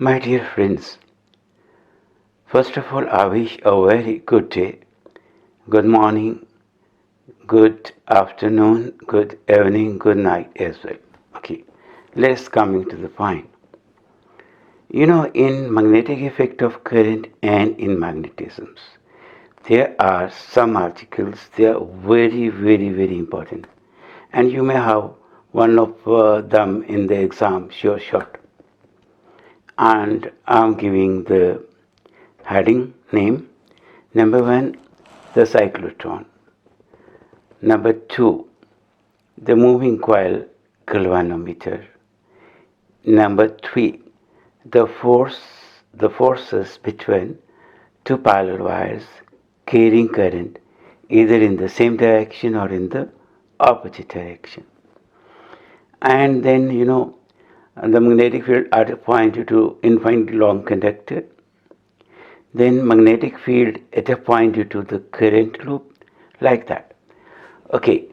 My dear friends, first of all, I wish a very good day, good morning, good afternoon, good evening, good night as well. Okay, let's coming to the point. In magnetic effect of current and in magnetisms, there are some articles, they are very, very, very important. And you may have one of them in the exam, sure shot. And I'm giving the heading name. Number one, the cyclotron. Number two, the moving coil galvanometer. Number three, the forces between two parallel wires carrying current either in the same direction or in the opposite direction. And then the magnetic field are pointed to infinitely long conductor. Then magnetic field at a point due to the current loop, like that. Okay,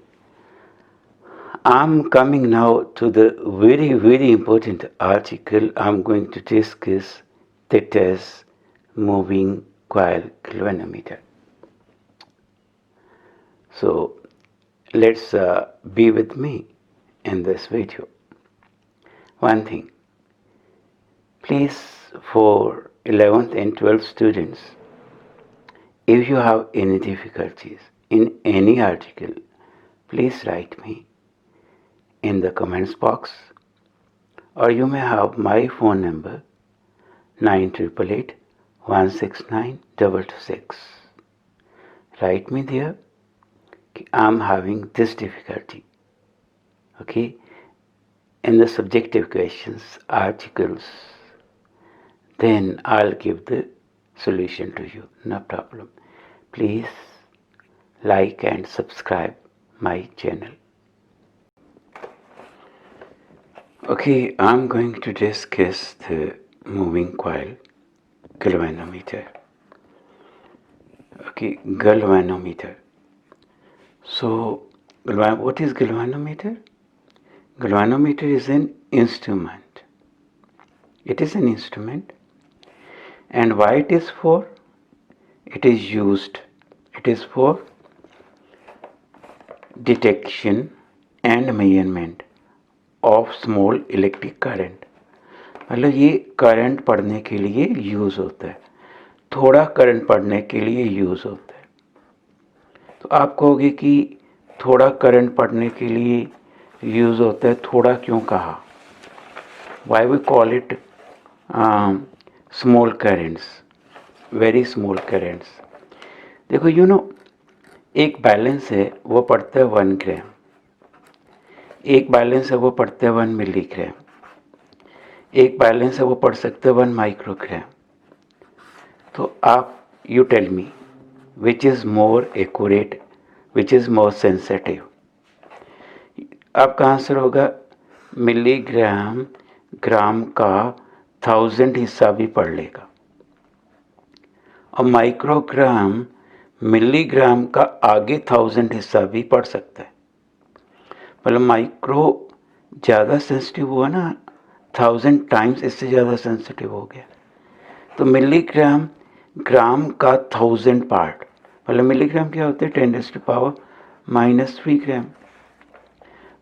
I'm coming now to the very, very important article I'm going to discuss, that is moving coil galvanometer. So let's be with me in this video. One thing, please, for 11th and 12th students, if you have any difficulties in any article, please write me in the comments box, or you may have my phone number 9888 169 226. Write me there, I'm having this difficulty. Okay, in the subjective questions, articles, then I'll give the solution to you, no problem. Please like and subscribe my channel. Okay, I'm going to discuss the moving coil galvanometer. Okay, galvanometer. So, what is galvanometer? Galvanometer is an instrument. It is an instrument. And why it is for? It is for detection and measurement of small electric current. मतलब ये current पढ़ने के लिए use होता है, थोड़ा current पढ़ने के लिए यूज़ होता है. तो आप कहोगे कि थोड़ा करंट पढ़ने के लिए यूज़ होता है, थोड़ा क्यों कहा? Why we call it small currents, very small currents? देखो एक बैलेंस है वो पढ़ता है 1 ग्राम, एक बैलेंस है वो पढ़ता है 1 मिलीग्राम, एक बैलेंस है वो पढ़ सकते हैं 1 माइक्रोग्राम. तो आप you tell me which is more accurate, which is more sensitive. आपका आंसर होगा मिलीग्राम ग्राम का 1000 हिस्सा भी पढ़ लेगा, और माइक्रोग्राम मिलीग्राम का आगे 1000 हिस्सा भी पढ़ सकता है. मतलब माइक्रो ज़्यादा सेंसिटिव हुआ ना, 1000 टाइम्स इससे ज़्यादा सेंसिटिव हो गया. तो मिलीग्राम ग्राम का 1000 पार्ट, मतलब मिलीग्राम क्या होते हैं 10⁻³ ग्राम,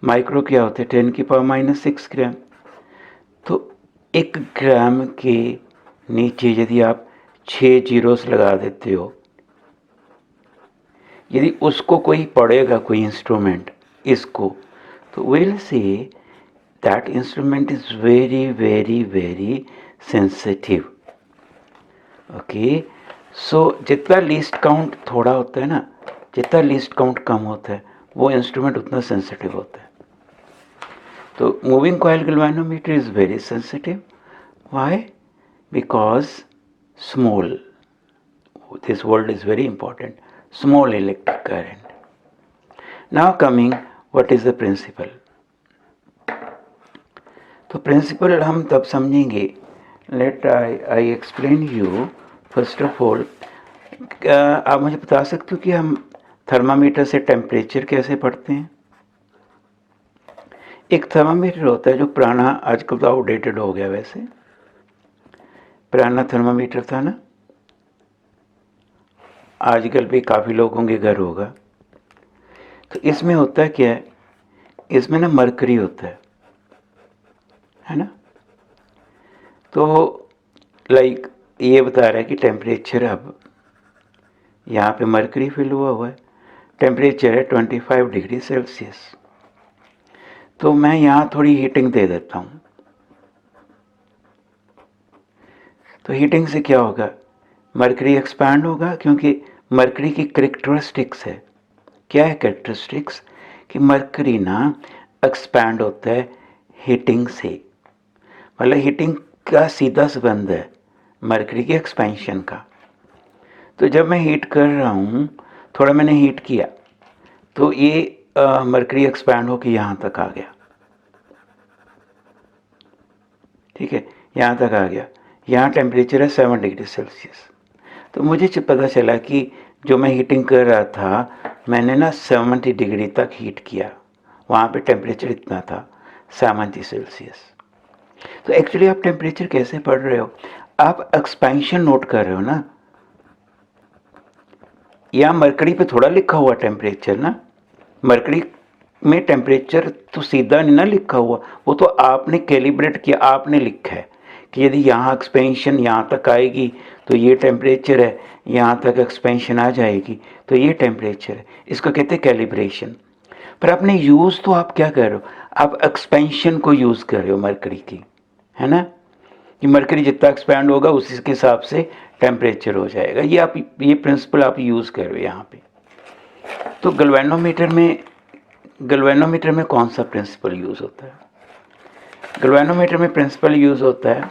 माइक्रो क्या होते हैं 10⁻⁶ ग्राम. तो 1 ग्राम के नीचे यदि आप 6 जीरोस लगा देते हो, यदि उसको कोई पढ़ेगा, कोई इंस्ट्रूमेंट इसको, तो will see that instrument is very very very sensitive. Okay, so जितना लीस्ट काउंट थोड़ा होता है ना, जितना लीस्ट काउंट कम होता है, वो इंस्ट्रूमेंट उतना सेंसिटिव होता है. तो moving coil galvanometer is very sensitive. Why? Because small, this word is very important, small electric current. Now coming, what is the principle? तो प्रिंसिपल हम तब समझेंगे. Let I explain you. First of all, आप मुझे बता सकते हो कि हम थर्मामीटर से टेम्परेचर कैसे पढ़ते हैं? एक थर्मामीटर होता है जो पुराना, आजकल तो आउटडेटेड हो गया वैसे, पुराना थर्मामीटर था ना, आजकल भी काफ़ी लोगों के घर होगा। तो इसमें होता क्या है, इसमें ना मरकरी होता है ना। तो लाइक ये बता रहा है कि टेम्परेचर अब यहाँ पे मरकरी फिल हुआ है, टेम्परेचर है 25 डिग्री सेल्सियस। तो मैं यहाँ थोड़ी हीटिंग दे देता हूँ। तो हीटिंग से क्या होगा, मरकरी एक्सपैंड होगा, क्योंकि मरकरी की कैरेक्टरिस्टिक्स है। क्या है कैरेक्टरिस्टिक्स, कि मरकरी ना एक्सपैंड होता है हीटिंग से, मतलब हीटिंग का सीधा संबंध है मरकरी के एक्सपेंशन का। तो जब मैं हीट कर रहा हूँ, थोड़ा मैंने हीट किया तो ये मरकरी एक्सपैंड होकर यहाँ तक आ गया, ठीक है, यहाँ तक आ गया। यहाँ टेम्परेचर है 7 डिग्री सेल्सियस। तो मुझे पता चला कि जो मैं हीटिंग कर रहा था मैंने ना 70 डिग्री तक हीट किया, वहाँ पे टेम्परेचर इतना था 70 सेल्सियस। तो एक्चुअली आप टेम्परेचर कैसे पढ़ रहे हो, आप एक्सपेंशन नोट कर रहे हो ना। यहाँ मरकरी पे थोड़ा लिखा हुआ टेम्परेचर ना, मरकरी में टेम्परेचर तो सीधा नहीं ना लिखा हुआ, वो तो आपने कैलिब्रेट किया, आपने लिखा है कि यदि यहाँ एक्सपेंशन यहाँ तक आएगी तो ये टेम्परेचर है, यहाँ तक एक्सपेंशन आ जाएगी तो ये टेम्परेचर है। इसको कहते हैं कैलिब्रेशन। पर आपने यूज़ तो आप क्या कर रहे हो, आप एक्सपेंशन को यूज़ कर रहे हो मरकरी की, है ना, कि मरकरी जितना एक्सपैंड होगा उसी के हिसाब से टेम्परेचर हो जाएगा। ये प्रिंसिपल आप यूज़ कर रहे हो यहाँ पे। तो गैल्वेनोमीटर में कौन सा प्रिंसिपल यूज़ होता है, गैल्वेनोमीटर में प्रिंसिपल यूज़ होता है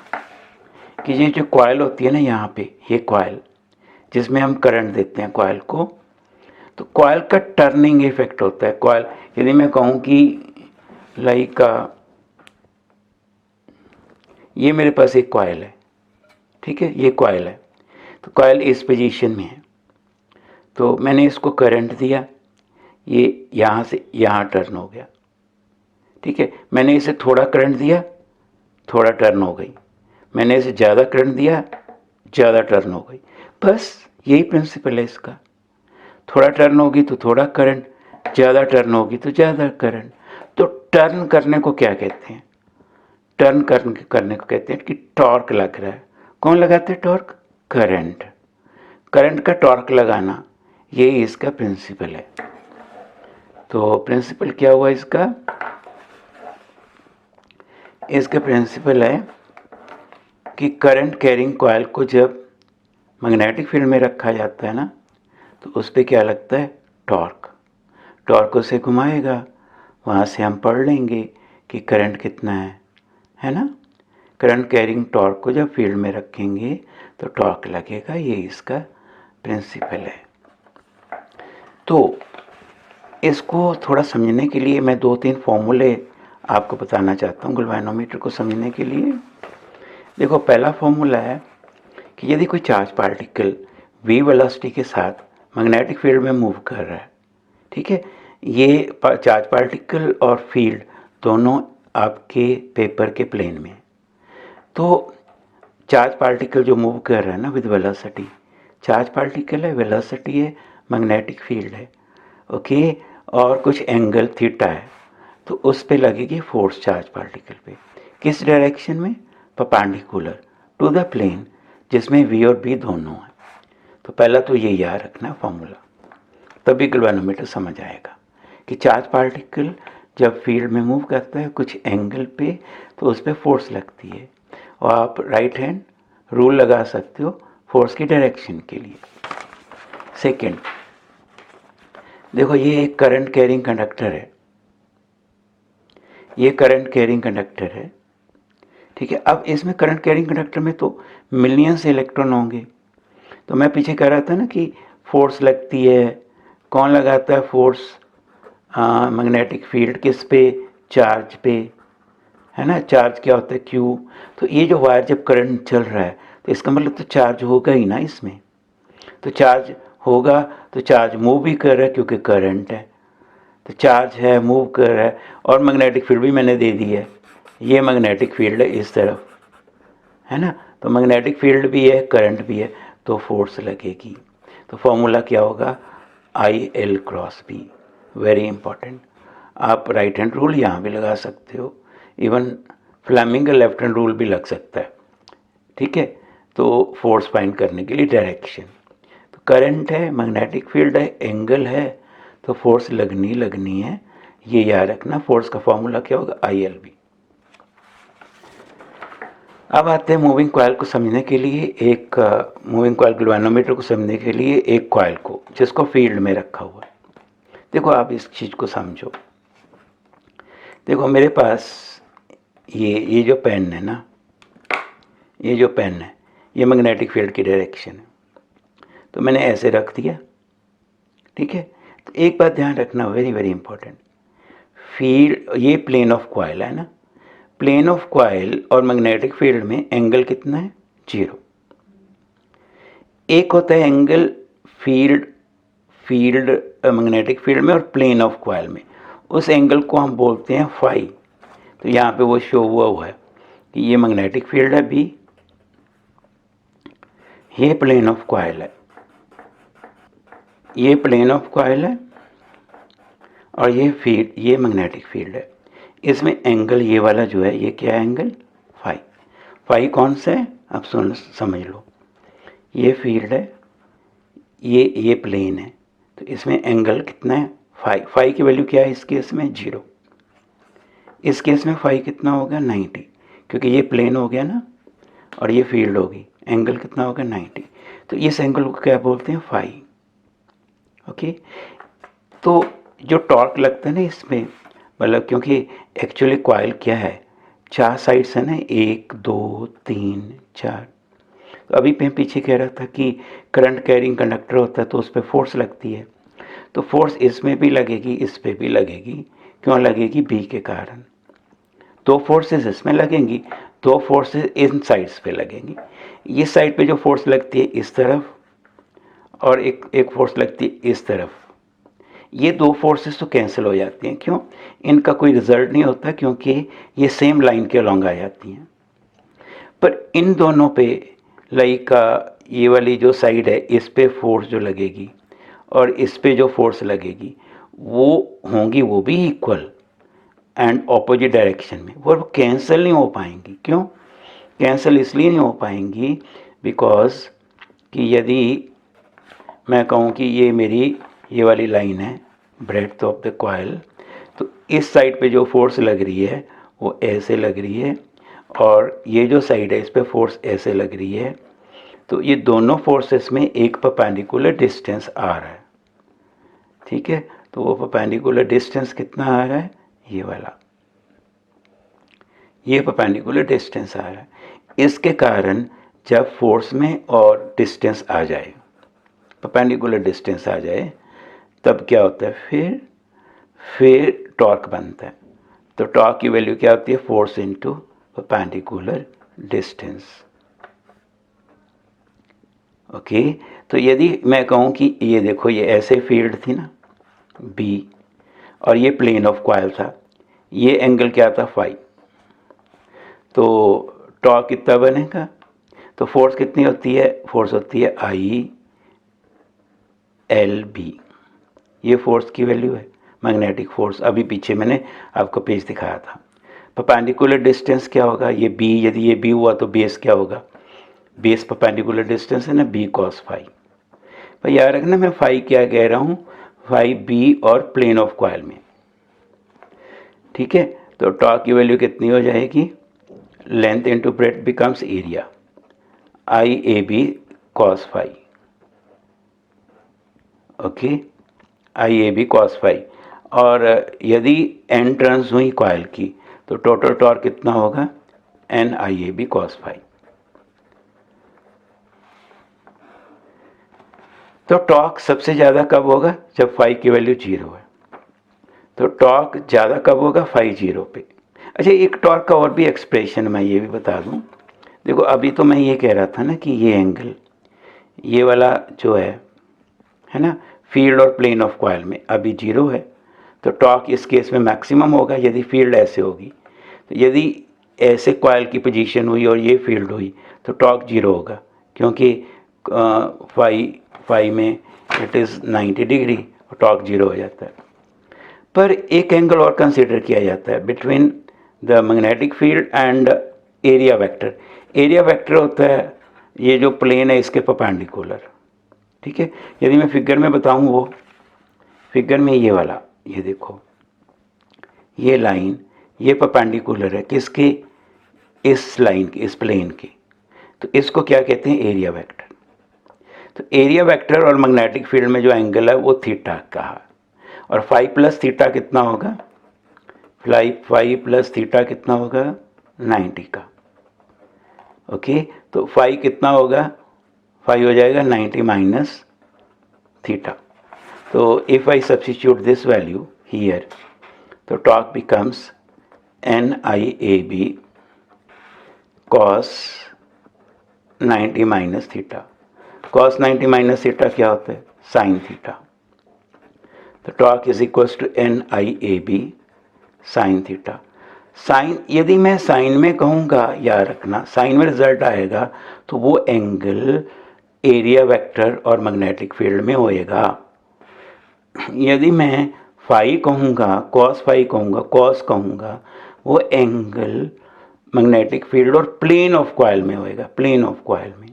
कि ये जो कॉइल होती है ना, यहाँ पे ये कॉइल जिसमें हम करंट देते हैं कॉइल को, तो कॉइल का टर्निंग इफेक्ट होता है। कॉइल, यदि मैं कहूँ कि लाइक ये मेरे पास एक कॉइल है, ठीक है, ये कॉइल है, तो कॉइल इस पोजीशन में है, तो मैंने इसको करंट दिया, ये यहाँ से यहाँ टर्न हो गया, ठीक है। मैंने इसे थोड़ा करंट दिया, थोड़ा टर्न हो गई, मैंने इसे ज़्यादा करंट दिया, ज़्यादा टर्न हो गई। बस यही प्रिंसिपल है इसका, थोड़ा टर्न होगी तो थोड़ा करंट, ज़्यादा टर्न होगी तो ज़्यादा करंट। तो टर्न करने को क्या कहते हैं, टर्न करने को कहते हैं कि टॉर्क लग रहा है। कौन लगाते हैं टॉर्क, करंट, करंट का टॉर्क लगाना, ये इसका प्रिंसिपल है। तो प्रिंसिपल क्या हुआ इसका, इसका प्रिंसिपल है कि करंट कैरिंग कॉइल को जब मैग्नेटिक फील्ड में रखा जाता है ना, तो उस पर क्या लगता है, टॉर्क, टॉर्क उसे घुमाएगा, वहाँ से हम पढ़ लेंगे कि करंट कितना है ना। करंट कैरिंग टॉर्क को जब फील्ड में रखेंगे तो टॉर्क लगेगा, ये इसका प्रिंसिपल है। तो इसको थोड़ा समझने के लिए मैं 2-3 फॉर्मूले आपको बताना चाहता हूँ गैल्वेनोमीटर को समझने के लिए। देखो, पहला फॉर्मूला है कि यदि कोई चार्ज पार्टिकल v वेलोसिटी के साथ मैग्नेटिक फील्ड में मूव कर रहा है, ठीक है, ये चार्ज पार्टिकल और फील्ड दोनों आपके पेपर के प्लेन में, तो चार्ज पार्टिकल जो मूव कर रहा है ना विद वेलोसिटी, चार्ज पार्टिकल है, वेलोसिटी है, मैग्नेटिक फील्ड है, ओके, और कुछ एंगल थीटा है, तो उस पे लगेगी फोर्स चार्ज पार्टिकल पे, किस डायरेक्शन में, परपेंडिकुलर टू द प्लेन जिसमें v और b दोनों हैं। तो पहला तो ये याद रखना फॉर्मूला, तभी गैल्वेनोमीटर समझ आएगा कि चार्ज पार्टिकल जब फील्ड में मूव करता है कुछ एंगल पे, तो उस पर फोर्स लगती है, और आप राइट हैंड रूल लगा सकते हो फोर्स की डायरेक्शन के लिए। सेकंड, देखो ये एक करंट कैरिंग कंडक्टर है, ये करंट कैरिंग कंडक्टर है, ठीक है। अब इसमें करंट कैरिंग कंडक्टर में तो मिलियंस इलेक्ट्रॉन होंगे। तो मैं पीछे कह रहा था ना कि फोर्स लगती है, कौन लगाता है फोर्स, मैग्नेटिक फील्ड किस पे, चार्ज पे, है ना। चार्ज क्या होता है, क्यू। तो ये जो वायर जब करंट चल रहा है तो इसका मतलब तो चार्ज होगा ही ना इसमें, तो चार्ज होगा तो चार्ज मूव भी कर रहा है क्योंकि करंट है, तो चार्ज है, मूव कर रहा है, और मैग्नेटिक फील्ड भी मैंने दे दी है, ये मैग्नेटिक फील्ड है इस तरफ, है ना। तो मैग्नेटिक फील्ड भी है, करंट भी है, तो फोर्स लगेगी। तो फॉर्मूला क्या होगा, I L cross B. Very important. आप राइट हैंड रूल यहाँ भी लगा सकते हो, इवन फ्लेमिंग का लेफ्ट हैंड रूल भी लग सकता है, ठीक है। तो फोर्स फाइंड करने के लिए डायरेक्शन, तो करंट है, मैग्नेटिक फील्ड है, एंगल है, तो फोर्स लगनी है, ये याद रखना। फोर्स का फॉर्मूला क्या होगा, आई एल बी। अब आते हैं मूविंग कॉइल को समझने के लिए, एक मूविंग कॉइल गैल्वेनोमीटर को समझने के लिए एक कॉइल को जिसको फील्ड में रखा हुआ है। देखो आप इस चीज़ को समझो। देखो मेरे पास ये जो पेन है ना, ये जो पेन है, ये मैग्नेटिक फील्ड की डायरेक्शन है। तो मैंने ऐसे रख दिया, ठीक है। तो एक बात ध्यान रखना, वेरी वेरी इंपॉर्टेंट, फील्ड, ये प्लेन ऑफ कॉइल है ना, प्लेन ऑफ कॉइल और मैग्नेटिक फील्ड में एंगल कितना है, 0। एक होता है angle field field magnetic field में और प्लेन ऑफ कॉइल में, उस एंगल को हम बोलते हैं फाई। तो यहाँ पे वो शो हुआ है कि ये मैग्नेटिक फील्ड है बी, ये प्लेन ऑफ कॉइल है, ये प्लेन ऑफ कॉइल है, और ये फील्ड, ये मैग्नेटिक फील्ड है। इसमें एंगल ये वाला जो है, ये क्या है, एंगल फाई। फाई कौन सा है, अब समझ लो। ये फील्ड है, ये प्लेन है, तो इसमें एंगल कितना है, फाई। फाई की वैल्यू क्या है इस केस में, 0। इस केस में फाई कितना होगा, 90, क्योंकि ये प्लेन हो गया ना और ये फील्ड होगी, एंगल कितना होगा, 90। तो इस एंगल को क्या बोलते हैं, फाई। ओके। तो जो टॉर्क लगता है ना इसमें, मतलब क्योंकि एक्चुअली कॉइल क्या है, 4 साइड्स है ना, 1 2 3 4। तो अभी मैं पीछे कह रहा था कि करंट कैरिंग कंडक्टर होता है तो उस पर फोर्स लगती है, तो फोर्स इसमें भी लगेगी, इस पर भी लगेगी। क्यों लगेगी, बी के कारण। 2 फोर्सेस इसमें लगेंगी, 2 फोर्सेस इन साइड्स पे लगेंगी। इस साइड पे जो फोर्स लगती है इस तरफ, और एक फोर्स लगती है इस तरफ, ये 2 फोर्सेस तो कैंसिल हो जाती हैं। क्यों, इनका कोई रिजल्ट नहीं होता, क्योंकि ये सेम लाइन के अलॉन्ग आ जाती हैं। पर इन दोनों पे, लाइक ये वाली जो साइड है इस पे फोर्स जो लगेगी और इस पे जो फोर्स लगेगी वो होंगी, वो भी इक्वल एंड ऑपोजिट डायरेक्शन में, वो कैंसिल नहीं हो पाएंगी। क्यों कैंसिल इसलिए नहीं हो पाएंगी, बिकॉज कि यदि मैं कहूँ कि ये मेरी ये वाली लाइन है, ब्रेड्थ ऑफ द कॉइल, तो इस साइड पे जो फोर्स लग रही है वो ऐसे लग रही है, और ये जो साइड है इस पे फोर्स ऐसे लग रही है। तो ये दोनों फोर्सेस में एक परपेंडिकुलर डिस्टेंस आ रहा है, ठीक है। तो वो परपेंडिकुलर डिस्टेंस कितना आ रहा है, ये वाला, ये परपेंडिकुलर डिस्टेंस आ रहा है। इसके कारण जब फोर्स में और डिस्टेंस आ जाए, परपेंडिकुलर डिस्टेंस आ जाए, तब क्या होता है, फिर टॉर्क बनता है। तो टॉर्क की वैल्यू क्या होती है, force into perpendicular distance. Okay. तो यदि मैं कहूँ कि ये देखो, ये ऐसे फील्ड थी ना बी, और ये प्लेन ऑफ कॉइल था, ये एंगल क्या था, फाई, तो टॉर्क कितना बनेगा, तो फोर्स कितनी होती है, फोर्स होती है आई एल बी। ये फोर्स की वैल्यू है, मैग्नेटिक फोर्स। अभी पीछे मैंने आपको पेज दिखाया था। परपेंडिकुलर डिस्टेंस क्या होगा, ये बी, यदि ये बी हुआ तो बेस क्या होगा, बेस परपेंडिकुलर डिस्टेंस है ना, बी कॉस फाई। भाई याद रखना मैं फाई क्या कह रहा हूँ, फाई बी और प्लेन ऑफ कॉइल में, ठीक है। तो टॉर्क की वैल्यू कितनी हो जाएगी, length into breadth becomes area, I A B cos phi. Okay, I A B cos phi. और यदि एन टर्न्स हुई कॉइल की तो टोटल टॉर्क कितना होगा, N I A B cos phi. तो टॉर्क सबसे ज़्यादा कब होगा, जब फाई की वैल्यू 0 है। तो टॉर्क ज़्यादा कब होगा, फाई 0 पे। अच्छा, एक टॉर्क का और भी एक्सप्रेशन मैं ये भी बता दूं। देखो अभी तो मैं ये कह रहा था ना कि ये एंगल, ये वाला जो है ना, फील्ड और प्लेन ऑफ कॉइल में अभी 0 है, तो टॉर्क इस केस में मैक्सिमम होगा यदि फील्ड ऐसे होगी। तो यदि ऐसे कॉइल की पोजीशन हुई और ये फील्ड हुई तो टॉर्क 0 होगा, क्योंकि फाई में इट इज़ 90 डिग्री और टॉर्क 0 हो जाता है। पर एक एंगल और कंसिडर किया जाता है between the magnetic field and area vector. Area vector होता है ये जो प्लेन है इसके परपेंडिकुलर, ठीक है। यदि मैं फिगर में बताऊं, वो फिगर में ये वाला, ये देखो ये लाइन, ये परपेंडिकुलर है किसके, इस लाइन की, इस प्लेन की, तो इसको क्या कहते हैं, एरिया वेक्टर। तो एरिया वेक्टर और मैग्नेटिक फील्ड में जो एंगल है वो थीटा का है, और फाई प्लस थीटा कितना होगा, फाई प्लस थीटा कितना होगा, 90 का। ओके, तो फाई कितना होगा, फाई हो जाएगा 90 माइनस थीटा। तो if I substitute this value here, तो torque becomes NIAB cos 90 minus theta. cos 90 minus theta क्या होता है, साइन थीटा। तो torque is equals to NIAB sine theta. Sine, यदि मैं साइन में कहूँगा, याद रखना साइन में रिजल्ट आएगा तो वो एंगल एरिया वेक्टर और मैग्नेटिक फील्ड में होएगा। यदि मैं फाई कहूँगा, कॉस फाई कहूँगा, कॉस कहूँगा, वो एंगल मैग्नेटिक फील्ड और प्लेन ऑफ कॉइल में होएगा, प्लेन ऑफ कॉइल में,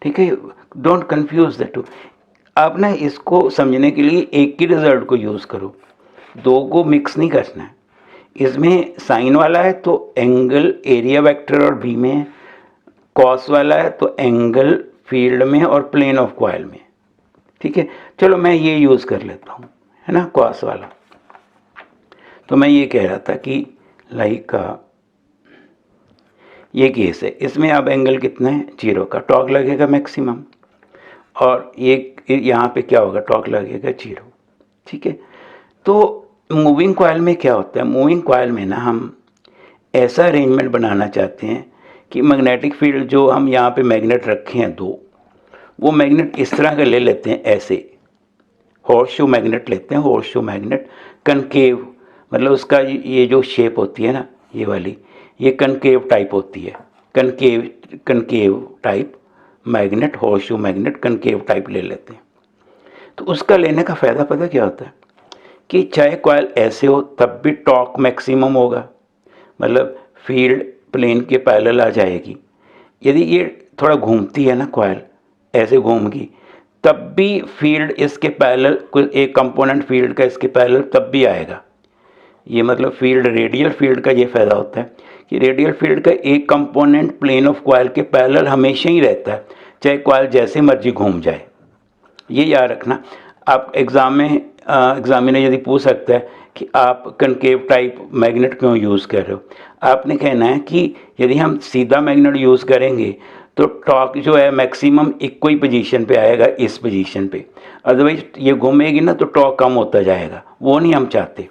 ठीक है। Don't confuse the two. आप ना इसको समझने के लिए एक ही रिजल्ट को यूज़ करो, दो को मिक्स नहीं करना है। इसमें साइन वाला है तो एंगल एरिया वेक्टर और बी में, कॉस वाला है तो एंगल फील्ड में और प्लेन ऑफ कॉइल में, ठीक है। चलो मैं ये यूज़ कर लेता हूँ, है ना, कॉस वाला। तो मैं ये कह रहा था कि लाइक ये केस है, इसमें अब एंगल कितना है, 0 का, टॉर्क लगेगा मैक्सिमम, और ये यहाँ पे क्या होगा, टॉर्क लगेगा 0, ठीक है। तो मूविंग कॉइल में क्या होता है, मूविंग कॉइल में ना हम ऐसा अरेंजमेंट बनाना चाहते हैं कि मैग्नेटिक फील्ड जो हम यहाँ पे मैग्नेट रखे हैं दो, वो मैग्नेट इस तरह का ले लेते हैं, ऐसे हॉर्स शू मैग्नेट लेते हैं, हॉर्स शू मैग्नेट कनकेव, मतलब उसका ये जो शेप होती है ना, ये वाली, ये कनकेव टाइप होती है, concave type magnet, horse shoe magnet concave type ले लेते हैं। तो उसका लेने का फ़ायदा पता क्या होता है, कि चाहे कॉइल ऐसे हो तब भी टॉर्क मैक्सिमम होगा, मतलब फील्ड प्लेन के पैरेलल आ जाएगी। यदि ये थोड़ा घूमती है ना कॉइल, ऐसे घूमगी, तब भी फील्ड इसके पैरेलल, कोई एक कंपोनेंट फील्ड का इसके पैरेलल तब भी आएगा। ये मतलब फील्ड, रेडियल फील्ड का ये फ़ायदा होता है कि रेडियल फील्ड का एक कंपोनेंट प्लेन ऑफ कॉइल के पैरेलल हमेशा ही रहता है, चाहे कॉइल जैसे मर्जी घूम जाए। ये याद रखना। आप एग्ज़ाम में एग्जामिनर यदि पूछ सकता है कि आप कनकेव टाइप मैग्नेट क्यों यूज़ कर रहे हो, आपने कहना है कि यदि हम सीधा मैग्नेट यूज़ करेंगे तो टॉर्क जो है मैक्सिमम एक कोई पोजीशन पे आएगा, इस पोजीशन पे, अदरवाइज ये घूमेगी ना तो टॉर्क कम होता जाएगा, वो नहीं हम चाहते।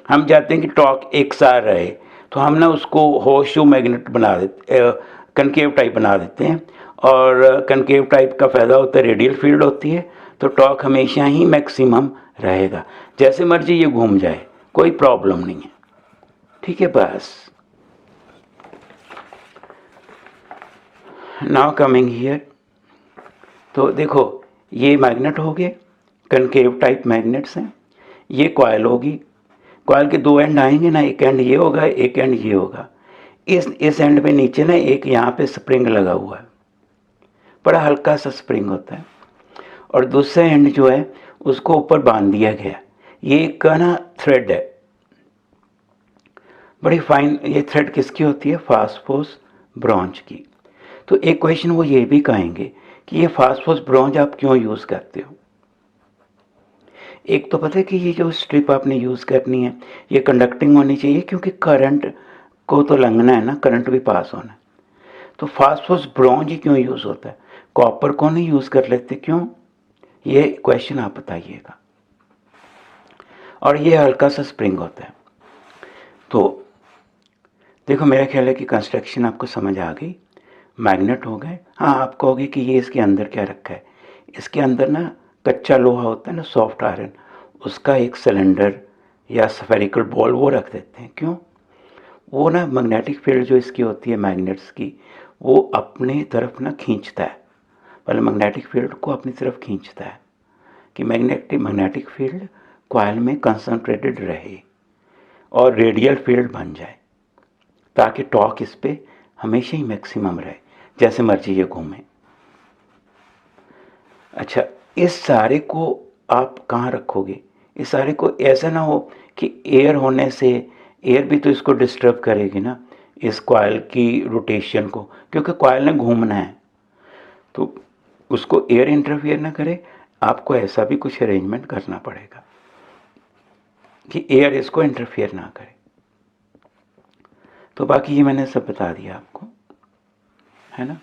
हम चाहते हैं कि टॉर्क एक साथ रहे, तो हम ना उसको हॉर्स शू मैग्नेट बना देते, कनकेव टाइप बना देते हैं। और कनकेव टाइप का फ़ायदा होता है, रेडियल फील्ड होती है, तो टॉर्क हमेशा ही मैक्सिमम रहेगा, जैसे मर्जी ये घूम जाए, कोई प्रॉब्लम नहीं है, ठीक है। बस नाउ कमिंग हियर, तो देखो ये मैग्नेट हो गए, कनकेव टाइप मैग्नेट्स हैं, ये कॉइल होगी, कॉइल के दो एंड आएंगे ना, एक एंड ये होगा, एक एंड ये होगा। इस एंड पे नीचे ना एक यहाँ पे स्प्रिंग लगा हुआ है, बड़ा हल्का सा स्प्रिंग होता है, और दूसरा एंड जो है उसको ऊपर बांध दिया गया। ये एक का ना थ्रेड है, बड़ी फाइन, ये थ्रेड किसकी होती है, फास्फोरस ब्रॉन्ज की। तो एक क्वेश्चन वो ये भी कहेंगे कि ये फास्फोरस ब्रॉन्ज आप क्यों यूज़ करते हो। एक तो पता है कि ये जो स्ट्रिप आपने यूज़ करनी है ये कंडक्टिंग होनी चाहिए, क्योंकि करंट को तो लंघना है ना, करंट भी पास होना है। तो फास्फोरस ब्रॉन्ज ही क्यों यूज़ होता है, कॉपर को नहीं यूज़ कर लेते क्यों, ये क्वेश्चन आप बताइएगा। और ये हल्का सा स्प्रिंग होता है। तो देखो मेरा ख्याल है कि कंस्ट्रक्शन आपको समझ आ गई, मैग्नेट हो गए। हाँ, आप कहोगे कि ये इसके अंदर क्या रखा है, इसके अंदर ना कच्चा लोहा होता है ना, सॉफ्ट आयरन, उसका एक सिलेंडर या स्फेरिकल बॉल वो रख देते हैं। क्यों, वो ना मैग्नेटिक फील्ड जो इसकी होती है मैग्नेट्स की, वो अपने तरफ ना खींचता है, पहले मैग्नेटिक फील्ड को अपनी तरफ खींचता है कि मैग्नेटिक फील्ड कॉइल में कंसंट्रेटेड रहे और रेडियल फील्ड बन जाए, ताकि टॉर्क इस पे हमेशा ही मैक्सिमम रहे, जैसे मर्जी ये घूमे। अच्छा, इस सारे को आप कहाँ रखोगे? इस सारे को ऐसा ना हो कि एयर होने से, एयर भी तो इसको डिस्टर्ब करेगी ना, इस कॉइल की रोटेशन को, क्योंकि कॉइल ने घूमना है, तो उसको एयर इंटरफियर ना करे। आपको ऐसा भी कुछ अरेंजमेंट करना पड़ेगा कि एयर इसको इंटरफियर ना करे। तो बाकी ये मैंने सब बता दिया आपको, है ना।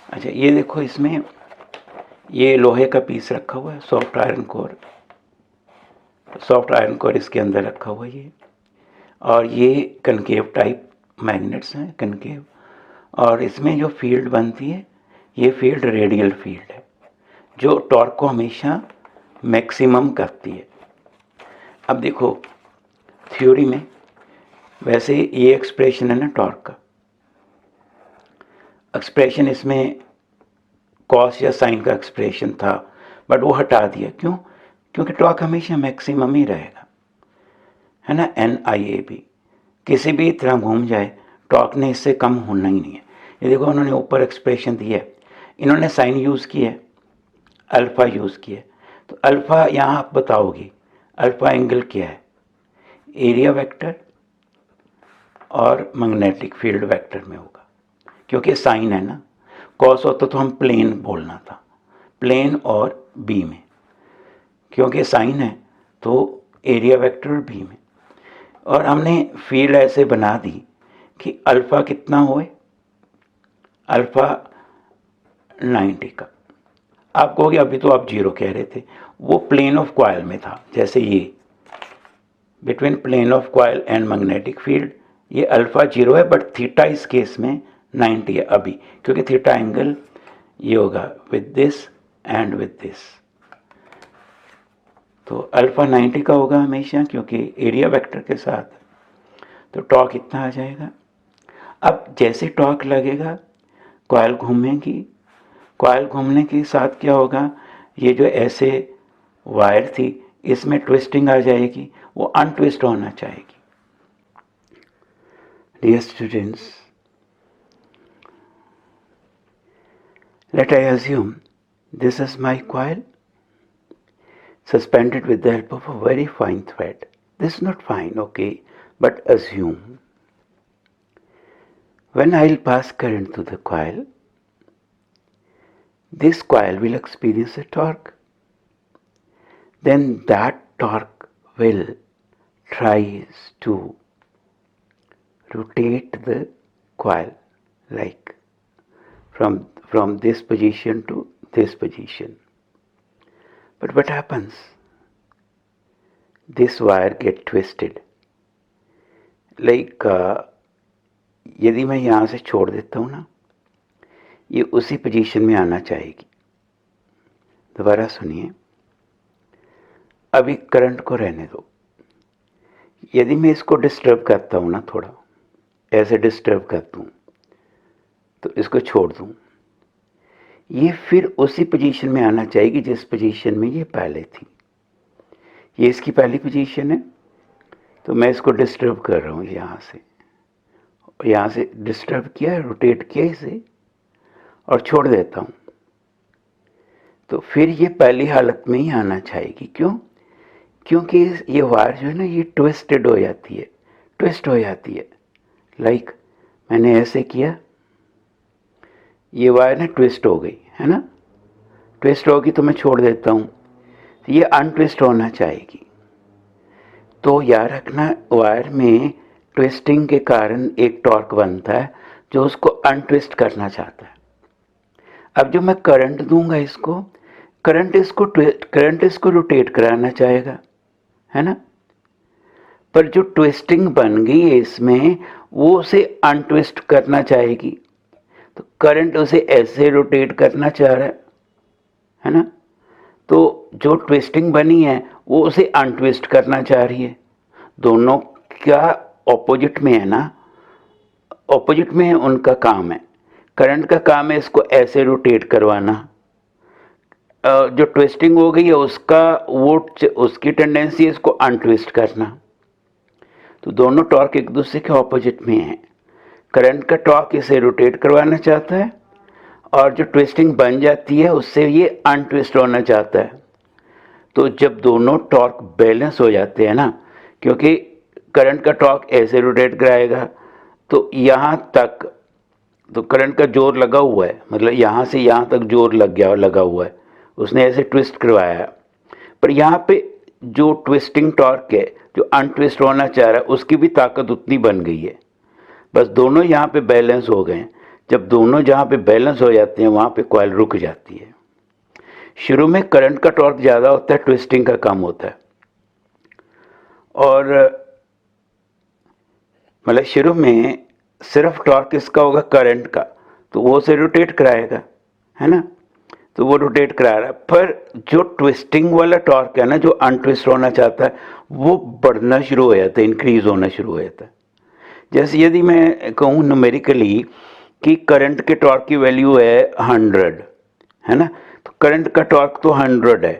अच्छा, ये देखो, इसमें ये लोहे का पीस रखा हुआ है, soft iron core, soft iron core इसके अंदर रखा हुआ है ये, और ये कनकेव टाइप मैग्नेट्स हैं, कनकेव, और इसमें जो फील्ड बनती है ये फील्ड रेडियल फील्ड है, जो टॉर्क को हमेशा मैक्सिमम करती है। अब देखो थ्योरी में, वैसे ये एक्सप्रेशन है ना टॉर्क का, एक्सप्रेशन इसमें कॉस या साइन का एक्सप्रेशन था, बट वो हटा दिया। क्यों? क्योंकि टॉर्क हमेशा मैक्सिमम ही रहेगा, है ना। NIAB किसी भी तरह घूम जाए, टॉर्क ने इससे कम होना ही नहीं है। ये देखो उन्होंने ऊपर एक्सप्रेशन दिया है, इन्होंने साइन यूज़ किया है, अल्फ़ा यूज़ किया है, तो अल्फ़ा यहाँ आप बताओगे अल्फ़ा एंगल क्या है? एरिया वेक्टर और मैग्नेटिक फील्ड वेक्टर में होगा, क्योंकि साइन है ना। कॉस होता तो हम प्लेन बोलना था, प्लेन और बी में, क्योंकि साइन है तो एरिया वेक्टर और बी में। और हमने फील्ड ऐसे बना दी कि अल्फ़ा कितना होए, अल्फ़ा 90 का। आप कहोगे अभी तो आप 0 कह रहे थे, वो प्लेन ऑफ कॉइल में था, जैसे ये between plane of coil and magnetic field, ये अल्फ़ा 0 है, बट थीटा इस केस में 90 है अभी, क्योंकि थीटा एंगल ये होगा with this and with this, तो अल्फ़ा 90 का होगा हमेशा, क्योंकि एरिया वेक्टर के साथ, तो टॉर्क इतना आ जाएगा। अब जैसे टॉर्क लगेगा कॉइल घूमेगी, कॉइल घूमने के साथ क्या होगा, ये जो ऐसे वायर थी इसमें ट्विस्टिंग आ जाएगी, वो अनट्विस्ट होना चाहेगी। Dear students, let I assume this is my coil suspended with the help of a very fine thread. This is not fine, okay, but assume. When I'll pass current to the coil, this coil will experience a torque. Then that torque will tries to rotate the coil, like from this position to this position. But what happens? This wire get twisted. Like यदि मैं यहाँ से छोड़ देता हूँ ना, ये उसी पोजीशन में आना चाहेगी। दोबारा सुनिए, अभी करंट को रहने दो। यदि मैं इसको डिस्टर्ब करता हूँ ना, थोड़ा ऐसे डिस्टर्ब करता हूँ, तो इसको छोड़ दूँ, ये फिर उसी पोजीशन में आना चाहेगी जिस पोजीशन में ये पहले थी। ये इसकी पहली पोजीशन है, तो मैं इसको डिस्टर्ब कर रहा हूँ यहाँ से डिस्टर्ब किया, रोटेट किया इसे और छोड़ देता हूँ, तो फिर ये पहली हालत में ही आना चाहेगी। क्यों? क्योंकि ये वायर जो है ना, ये ट्विस्ट हो जाती है। लाइक मैंने ऐसे किया, ये वायर ना ट्विस्ट हो गई, है ना, ट्विस्ट होगी तो मैं छोड़ देता हूँ, तो ये अनट्विस्ट होना चाहेगी। तो याद रखना, वायर में ट्विस्टिंग के कारण एक टॉर्क बनता है जो उसको अनट्विस्ट करना चाहता है। अब जो मैं करंट दूंगा इसको, करंट इसको रोटेट कराना चाहेगा, है ना, पर जो ट्विस्टिंग बन गई है इसमें, वो उसे अनट्विस्ट करना चाहेगी। तो करंट उसे ऐसे रोटेट करना चाह रहा है ना, तो जो ट्विस्टिंग बनी है वो उसे अनट्विस्ट करना चाह रही है। दोनों क्या ऑपोजिट में है ना, ऑपोजिट में उनका काम है। करंट का काम है इसको ऐसे रोटेट करवाना, जो ट्विस्टिंग हो गई है उसका वो उसकी टेंडेंसी है इसको अनट्विस्ट करना। तो दोनों टॉर्क एक दूसरे के ऑपोजिट में हैं। करंट का टॉर्क इसे रोटेट करवाना चाहता है और जो ट्विस्टिंग बन जाती है उससे ये अनट्विस्ट होना चाहता है। तो जब दोनों टॉर्क बैलेंस हो जाते हैं ना, क्योंकि करंट का टॉर्क ऐसे रोटेट कराएगा तो यहाँ तक तो करंट का जोर लगा हुआ है, मतलब यहाँ से यहाँ तक जोर लग गया और लगा हुआ है, उसने ऐसे ट्विस्ट करवाया। पर यहाँ पे जो ट्विस्टिंग टॉर्क है जो अनट्विस्ट होना चाह रहा है उसकी भी ताकत उतनी बन गई है, बस दोनों यहाँ पे बैलेंस हो गए। जब दोनों जहाँ पे बैलेंस हो जाते हैं वहाँ पे कॉइल रुक जाती है। शुरू में करंट का टॉर्क ज़्यादा होता है, ट्विस्टिंग का कम होता है। और मतलब शुरू में सिर्फ टॉर्क किसका होगा, करंट का, तो वो उसे रोटेट कराएगा, है ना, तो वो रोटेट करा रहा है। पर जो ट्विस्टिंग वाला टॉर्क है ना, जो अनट्विस्ट होना चाहता है, वो बढ़ना शुरू हो जाता है, इंक्रीज होना शुरू हो जाता है। जैसे यदि मैं कहूँ न्यूमेरिकली कि करंट के टॉर्क की वैल्यू है 100, है ना, तो करंट का टॉर्क तो 100 है,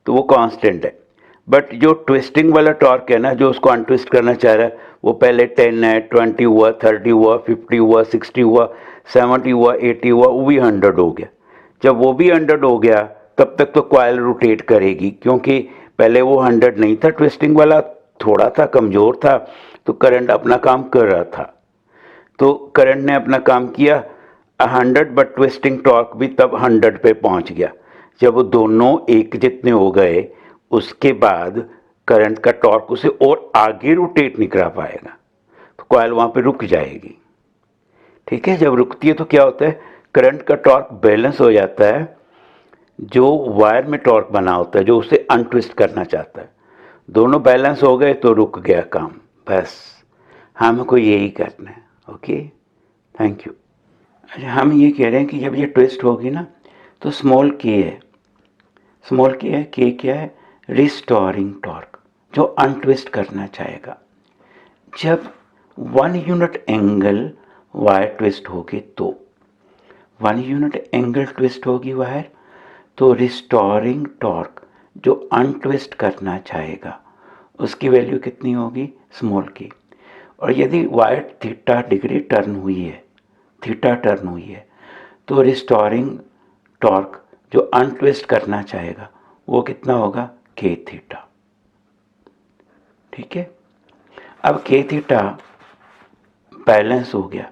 तो वो कांस्टेंट है। बट जो ट्विस्टिंग वाला टॉर्क है ना, जो उसको अनट्विस्ट करना चाह रहा है, वो पहले 10 है, 20 हुआ, 30 हुआ, 50 हुआ, 60 हुआ, 70 हुआ, 80 हुआ, वो भी 100 हो गया। जब वो भी 100 हो गया तब तक तो कॉइल रोटेट करेगी, क्योंकि पहले वो 100 नहीं था, ट्विस्टिंग वाला थोड़ा था, कमज़ोर था, तो करंट अपना काम कर रहा था। तो करंट ने अपना काम किया 100, बट ट्विस्टिंग टॉर्क भी तब 100 पे पहुंच गया। जब वो दोनों एक जितने हो गए उसके बाद करंट का टॉर्क उसे और आगे रोटेट नहीं करा पाएगा, तो कॉइल वहां पे रुक जाएगी। ठीक है, जब रुकती है तो क्या होता है, करंट का टॉर्क बैलेंस हो जाता है, जो वायर में टॉर्क बना होता है जो उसे अनट्विस्ट करना चाहता है, दोनों बैलेंस हो गए तो रुक गया काम। बस हमको यही करना है। Okay, thank you. अच्छा, हम ये कह रहे हैं कि जब ये ट्विस्ट होगी ना तो स्मॉल के है, स्मॉल के है, के क्या है, रिस्टोरिंग टॉर्क, जो अनट्विस्ट करना चाहेगा। जब 1 यूनिट एंगल वायर ट्विस्ट होगी तो 1 यूनिट एंगल ट्विस्ट होगी वायर, तो रिस्टोरिंग टॉर्क जो अनट्विस्ट करना चाहेगा उसकी वैल्यू कितनी होगी, स्मॉल की। और यदि वायर थीटा डिग्री टर्न हुई है, थीटा टर्न हुई है, तो रिस्टोरिंग टॉर्क जो अनट्विस्ट करना चाहेगा वो कितना होगा, के थीटा। ठीक है, अब के थीटा बैलेंस हो गया,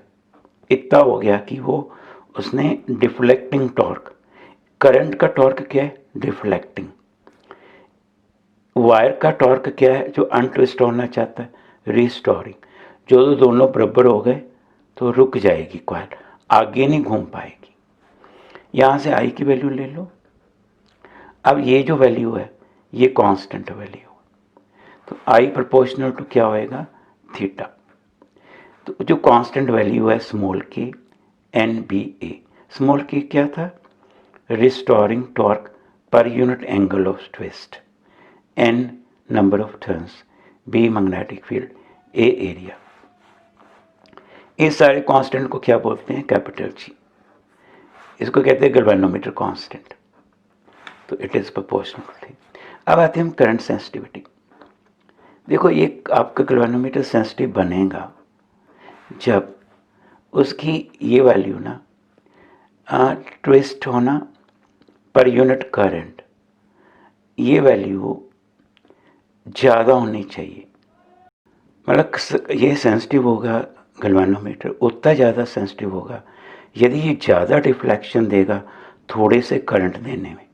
इतना हो गया कि वो उसने डिफ्लेक्टिंग टॉर्क, करंट का टॉर्क क्या है, डिफ्लेक्टिंग, वायर का टॉर्क क्या है, जो अनट्विस्ट होना चाहता है, रिस्टोरिंग। जो दोनों बराबर हो गए तो रुक जाएगी कॉइल, आगे नहीं घूम पाएगी। यहाँ से आई की वैल्यू ले लो। अब ये जो वैल्यू है ये कांस्टेंट वैल्यू, तो आई प्रोपोर्शनल टू क्या होएगा, थीटा। तो जो कांस्टेंट वैल्यू है small k, N B A, small k क्या था, restoring torque per unit angle of twist, N number of turns, B magnetic field, A area. इस सारे कांस्टेंट को क्या बोलते हैं, कैपिटल जी। इसको कहते हैं गैल्वेनोमीटर कांस्टेंट। तो इट इज़ प्रोपोर्शनल थी। अब आते हैं हम करंट सेंसिटिविटी। देखो ये आपका गैल्वेनोमीटर सेंसिटिव बनेगा जब उसकी ये वैल्यू ना ट्विस्ट होना पर यूनिट करंट, ये वैल्यू ज़्यादा होनी चाहिए। मतलब ये सेंसिटिव होगा गैल्वेनोमीटर, उतना ज़्यादा सेंसिटिव होगा यदि ये ज़्यादा डिफ्लेक्शन देगा थोड़े से करंट देने में।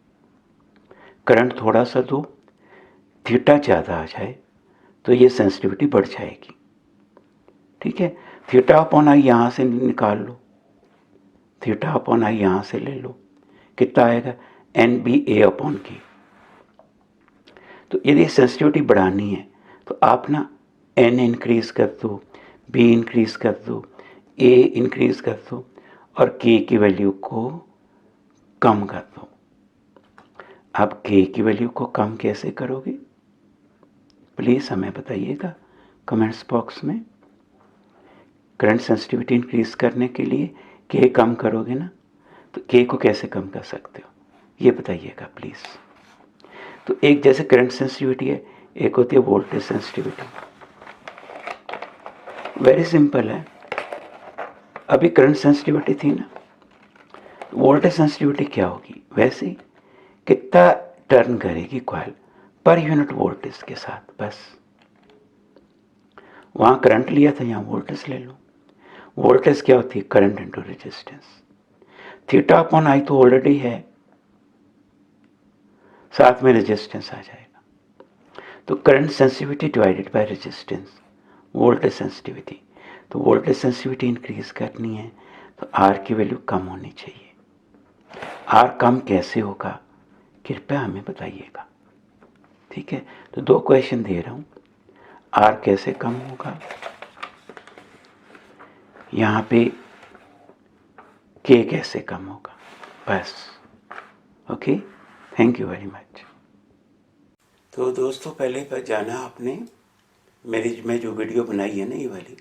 करंट थोड़ा सा दो, थीटा ज़्यादा आ जाए तो ये सेंसिटिविटी बढ़ जाएगी। ठीक है, थीटा अपॉन आई यहाँ से निकाल लो, थीटा अपॉन आई यहाँ से ले लो, कितना आएगा, एन बी ए अपॉन की। तो यदि सेंसिटिविटी बढ़ानी है तो आप ना एन इंक्रीज़ कर दो, बी इंक्रीज़ कर दो, ए इंक्रीज़ कर दो और के की वैल्यू को कम कर दो। आप के की वैल्यू को कम कैसे करोगे, प्लीज़ हमें बताइएगा। कमेंट्स बॉक्स में। करंट सेंसिटिविटी इंक्रीज करने के लिए के कम करोगे ना, तो के को कैसे कम कर सकते हो ये बताइएगा प्लीज़। तो एक जैसे करंट सेंसिटिविटी है, एक होती है वोल्टेज सेंसिटिविटी। वेरी सिंपल है। अभी करंट सेंसिटिविटी थी ना, वोल्टेज सेंसिटिविटी क्या होगी? वैसे ही कितना टर्न करेगी कॉइल पर यूनिट वोल्टेज के साथ, बस। वहाँ करंट लिया था, यहाँ वोल्टेज ले लो। वोल्टेज क्या होती है? Current into resistance. Theta upon I तो ऑलरेडी है, साथ में रेजिस्टेंस आ जाएगा। तो current sensitivity divided by resistance, voltage sensitivity. तो वोल्टेज सेंसिटिविटी इंक्रीज करनी है तो आर की वैल्यू कम होनी चाहिए। आर कम कैसे होगा कृपया हमें बताइएगा, ठीक है? तो 2 क्वेश्चन दे रहा हूँ। आर कैसे कम होगा, यहाँ पे के कैसे कम होगा, बस। Okay, thank you very much. तो दोस्तों पहले पर जाना आपने मेरी मैं जो वीडियो बनाई है ना ये वाली,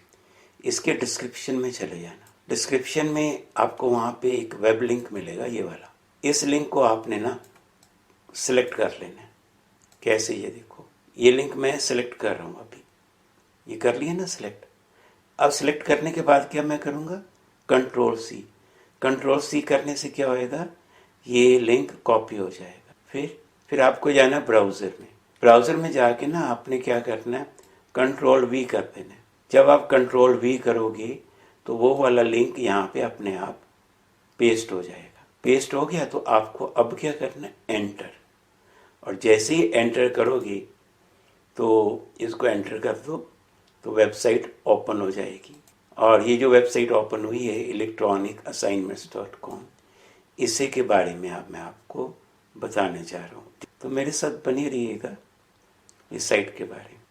इसके डिस्क्रिप्शन में चले जाना। डिस्क्रिप्शन में आपको वहाँ पे एक वेब लिंक मिलेगा, ये वाला। इस लिंक को आपने ना सिलेक्ट कर लेना है। कैसे? ये देखो, ये लिंक मैं सिलेक्ट कर रहा हूँ अभी। ये कर लिया ना सिलेक्ट। अब सिलेक्ट करने के बाद क्या मैं करूँगा? Control C. कंट्रोल सी करने से क्या होएगा? ये लिंक कॉपी हो जाएगा। फिर आपको जाना ब्राउज़र में। ब्राउज़र में जाके ना आपने क्या करना है? कंट्रोल वी कर देना है। जब आप कंट्रोल वी करोगे तो वो वाला लिंक यहाँ पे अपने आप पेस्ट हो जाएगा। पेस्ट हो गया तो आपको अब क्या करना है? एंटर। और जैसे ही एंटर करोगे तो इसको एंटर कर दो तो वेबसाइट ओपन हो जाएगी। और ये जो वेबसाइट ओपन हुई है electronicAssignments.com, इसी के बारे में मैं आपको बताने जा रहा हूँ। तो मेरे साथ बने रहिएगा इस साइट के बारे में।